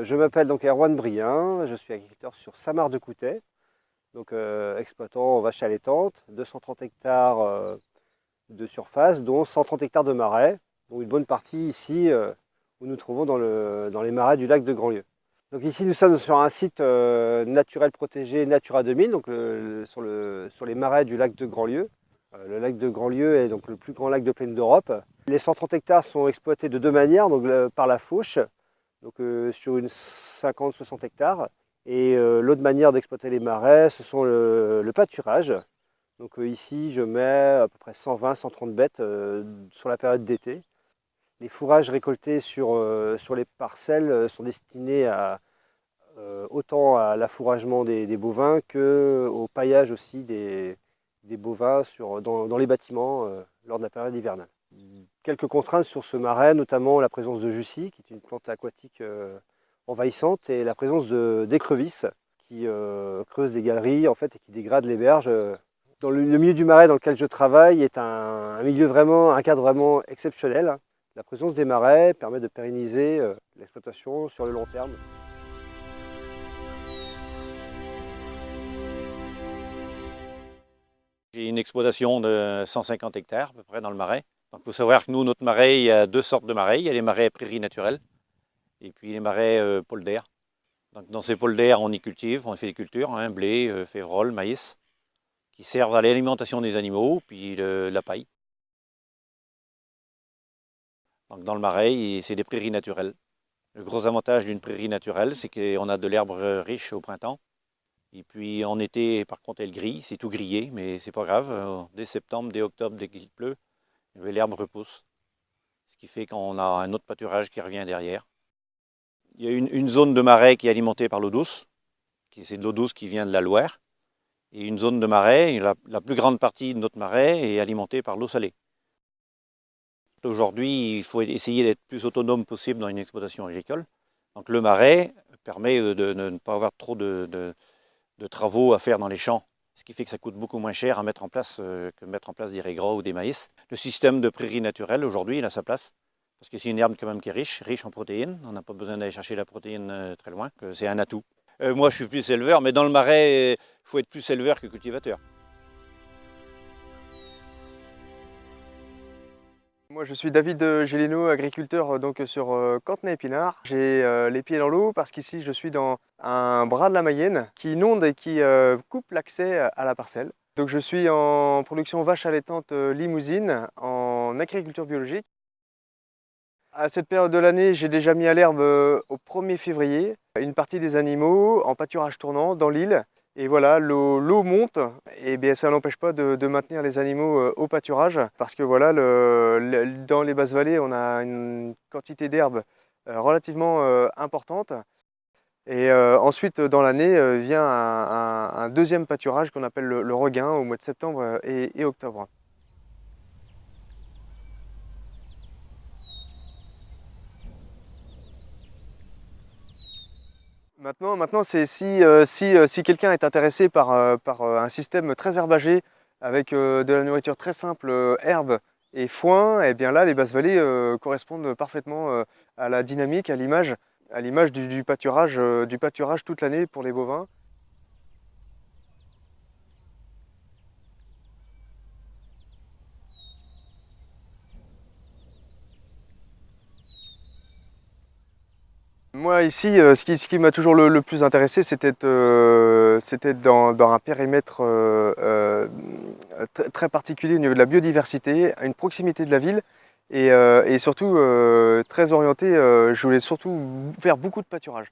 Je m'appelle donc Erwan Brien, je suis agriculteur sur Saint-Marc-de-Coutais, donc exploitant vaches allaitantes, 230 hectares de surface, dont 130 hectares de marais, dont une bonne partie ici où nous trouvons dans les marais du lac de Grandlieu. Donc ici nous sommes sur un site naturel protégé Natura 2000, donc sur les marais du lac de Grandlieu. Le lac de Grandlieu est donc le plus grand lac de plaine d'Europe. Les 130 hectares sont exploités de deux manières, donc par la fauche, donc sur une 50-60 hectares. Et l'autre manière d'exploiter les marais, ce sont le pâturage. Donc ici, je mets à peu près 120-130 bêtes sur la période d'été. Les fourrages récoltés sur les parcelles sont destinés autant à l'affouragement des bovins qu'au paillage aussi des bovins dans les bâtiments lors de la période hivernale. Quelques contraintes sur ce marais, notamment la présence de jussie, qui est une plante aquatique envahissante, et la présence d'écrevisses qui creusent des galeries en fait, et qui dégradent les berges. Le milieu du marais dans lequel je travaille est un cadre vraiment exceptionnel. La présence des marais permet de pérenniser l'exploitation sur le long terme. J'ai une exploitation de 150 hectares à peu près dans le marais. Il faut savoir que nous, notre marais, il y a deux sortes de marais. Il y a les marais prairies naturelles et puis les marais polders. Donc, dans ces polders, on y cultive, on fait des cultures, blé, févrole, maïs, qui servent à l'alimentation des animaux, puis la paille. Donc, dans le marais, c'est des prairies naturelles. Le gros avantage d'une prairie naturelle, c'est qu'on a de l'herbe riche au printemps. Et puis en été, par contre, elle grille, c'est tout grillé, mais c'est pas grave. Dès septembre, dès octobre, dès qu'il pleut, l'herbe repousse. Ce qui fait qu'on a un autre pâturage qui revient derrière. Il y a une zone de marais qui est alimentée par l'eau douce, c'est de l'eau douce qui vient de la Loire. Et une zone de marais, la plus grande partie de notre marais est alimentée par l'eau salée. Aujourd'hui, il faut essayer d'être plus autonome possible dans une exploitation agricole. Donc le marais permet de ne pas avoir trop de travaux à faire dans les champs, ce qui fait que ça coûte beaucoup moins cher à mettre en place que mettre en place des raies gras ou des maïs. Le système de prairie naturelle, aujourd'hui, il a sa place, parce que c'est une herbe quand même qui est riche en protéines. On n'a pas besoin d'aller chercher la protéine très loin, c'est un atout. Moi, je suis plus éleveur, mais dans le marais, il faut être plus éleveur que cultivateur. Moi, je suis David Gélineau, agriculteur donc sur Cantenay-Épinard. J'ai les pieds dans l'eau parce qu'ici, je suis dans un bras de la Mayenne qui inonde et qui coupe l'accès à la parcelle. Donc, je suis en production vache allaitante limousine en agriculture biologique. À cette période de l'année, j'ai déjà mis à l'herbe au 1er février une partie des animaux en pâturage tournant dans l'île. Et voilà, l'eau monte, et bien ça n'empêche pas de maintenir les animaux au pâturage, parce que voilà, dans les basses vallées, on a une quantité d'herbe relativement importante. Et ensuite, dans l'année, vient un deuxième pâturage qu'on appelle le regain au mois de septembre et octobre. Maintenant c'est si quelqu'un est intéressé par un système très herbagé avec de la nourriture très simple, herbe et foin, et bien là les basses vallées correspondent parfaitement à la dynamique, à l'image du pâturage toute l'année pour les bovins. Moi ici, ce qui m'a toujours le plus intéressé, c'était dans un périmètre très particulier au niveau de la biodiversité, à une proximité de la ville et surtout très orienté, je voulais surtout faire beaucoup de pâturage.